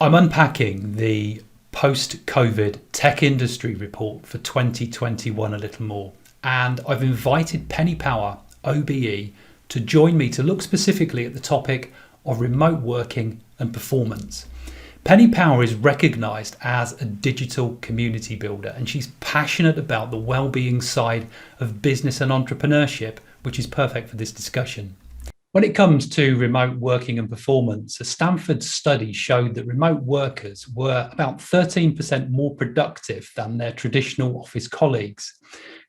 I'm unpacking the post-COVID tech industry report for 2021 a little more, and I've invited Penny Power OBE to join me to look specifically at the topic of remote working and performance. Penny Power is recognised as a digital community builder, and she's passionate about the well-being side of business and entrepreneurship, which is perfect for this discussion. When it comes to remote working and performance, a Stanford study showed that remote workers were about 13% more productive than their traditional office colleagues.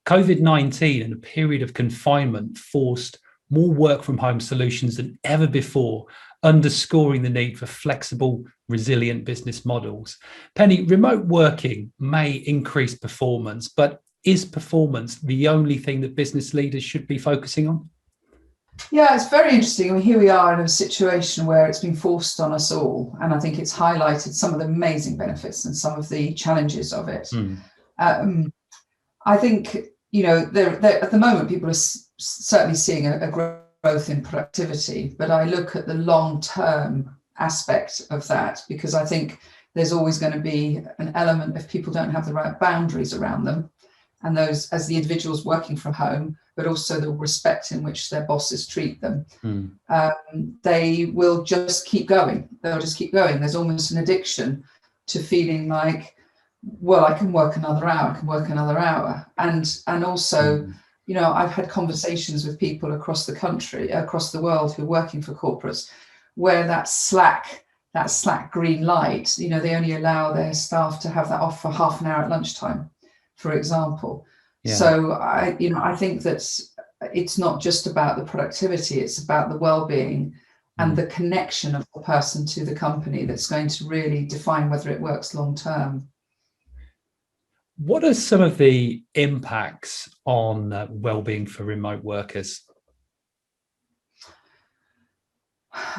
COVID-19 and a period of confinement forced more work from home solutions than ever before, underscoring the need for flexible, resilient business models. Penny, remote working may increase performance, but is performance the only thing that business leaders should be focusing on? Yeah, it's very interesting. I mean, here we are in a situation where it's been forced on us all, and I think it's highlighted some of the amazing benefits and some of the challenges of it. I think, at the moment, people are certainly seeing a growth in productivity, but I look at the long-term aspect of that, because I think there's always going to be an element if people don't have the right boundaries around them, and those as the individuals working from home, but also the respect in which their bosses treat them. They will just keep going. They'll just keep going. There's almost an addiction to feeling like, well, I can work another hour, I can work another hour. And also, I've had conversations with people across the country, across the world, who are working for corporates, where that slack green light, they only allow their staff to have that off for half an hour at lunchtime, for example. Yeah. So I think that it's not just about the productivity, it's about the well-being and the connection of the person to the company that's going to really define whether it works long term. What are some of the impacts on well-being for remote workers?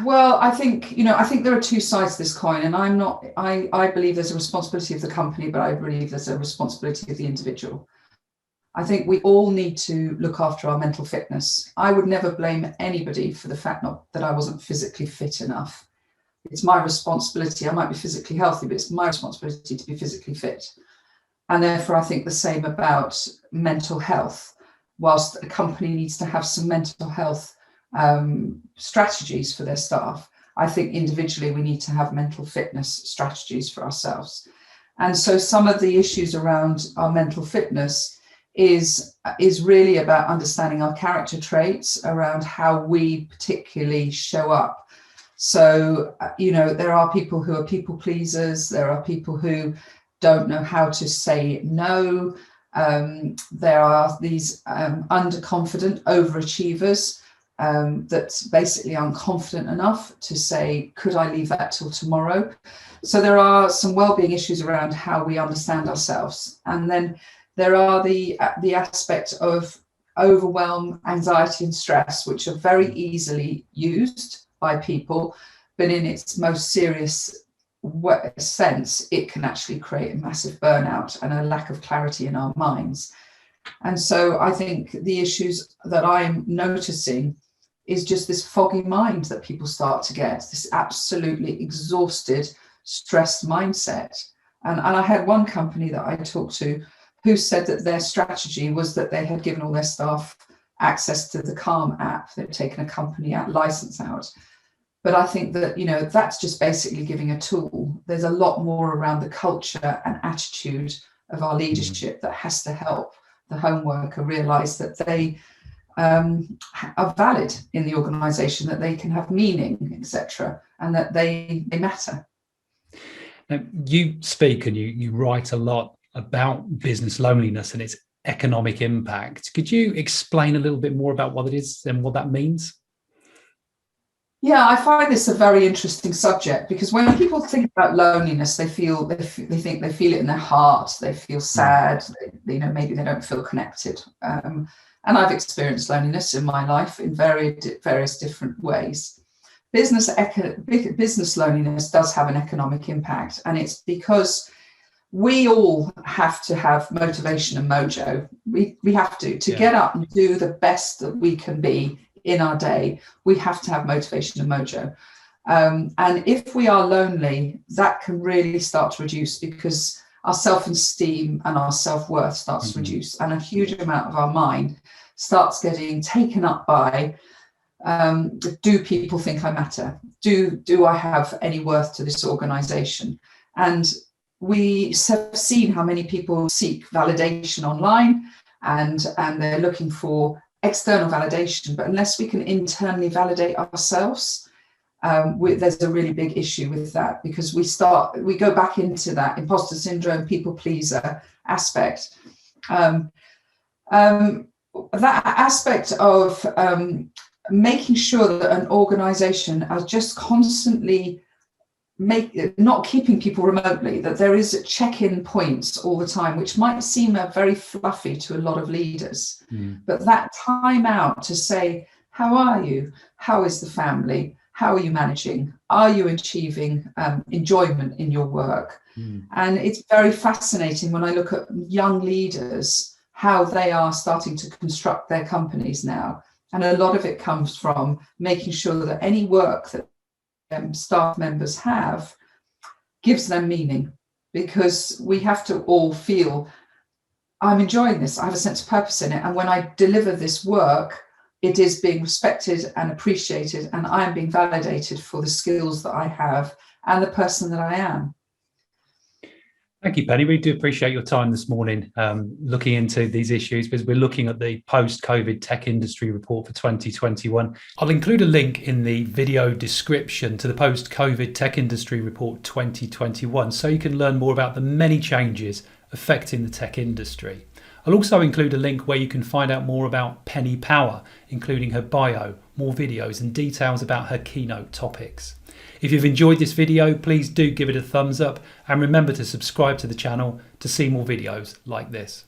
Well, I think there are two sides to this coin, and I believe there's a responsibility of the company, but I believe there's a responsibility of the individual. I think we all need to look after our mental fitness. I would never blame anybody for the fact that I wasn't physically fit enough. It's my responsibility. I might be physically healthy, but it's my responsibility to be physically fit. And therefore, I think the same about mental health. Whilst a company needs to have some mental health strategies for their staff, I think individually we need to have mental fitness strategies for ourselves. And so some of the issues around our mental fitness is really about understanding our character traits, around how we particularly show up. So, there are people who are people pleasers. There are people who don't know how to say no. There are these underconfident overachievers that basically aren't confident enough to say, could I leave that till tomorrow? So there are some well-being issues around how we understand ourselves. And then there are the aspect of overwhelm, anxiety and stress, which are very easily used by people, but in its most serious sense, it can actually create a massive burnout and a lack of clarity in our minds. And so I think the issues that I'm noticing is just this foggy mind that people start to get, this absolutely exhausted, stressed mindset. And I had one company that I talked to who said that their strategy was that they had given all their staff access to the Calm app. They'd taken a company license out. But I think that, that's just basically giving a tool. There's a lot more around the culture and attitude of our leadership that has to help the home worker realize that they are valid in the organization, that they can have meaning, etc., and that they matter. Now, you speak and you write a lot about business loneliness and its economic impact. Could you explain a little bit more about what it is and what that means? Yeah, I find this a very interesting subject, because when people think about loneliness, they think they feel it in their heart. They feel sad. Maybe they don't feel connected. And I've experienced loneliness in my life in various different ways. Business loneliness does have an economic impact, and it's because we all have to have motivation and mojo. We have to get up and do the best that we can be in our day. We have to have motivation and mojo. And if we are lonely, that can really start to reduce, because our self-esteem and our self-worth starts to reduce, and a huge amount of our mind starts getting taken up by, do people think I matter? Do I have any worth to this organization? And we have seen how many people seek validation online, and they're looking for external validation, but unless we can internally validate ourselves, there's a really big issue with that, because we go back into that imposter syndrome, people pleaser aspect. That aspect of making sure that an organization are just constantly not keeping people remotely, that there is check-in points all the time, which might seem very fluffy to a lot of leaders, but that time out to say, how are you? How is the family? How are you managing? Are you achieving enjoyment in your work? And it's very fascinating when I look at young leaders, how they are starting to construct their companies now. And a lot of it comes from making sure that any work that staff members have gives them meaning, because we have to all feel, I'm enjoying this, I have a sense of purpose in it, and when I deliver this work, it is being respected and appreciated, and I am being validated for the skills that I have and the person that I am. Thank you, Penny. We do appreciate your time this morning, looking into these issues, because we're looking at the post-COVID tech industry report for 2021. I'll include a link in the video description to the post-COVID tech industry report 2021, so you can learn more about the many changes affecting the tech industry. I'll also include a link where you can find out more about Penny Power, including her bio, more videos and details about her keynote topics. If you've enjoyed this video, please do give it a thumbs up, and remember to subscribe to the channel to see more videos like this.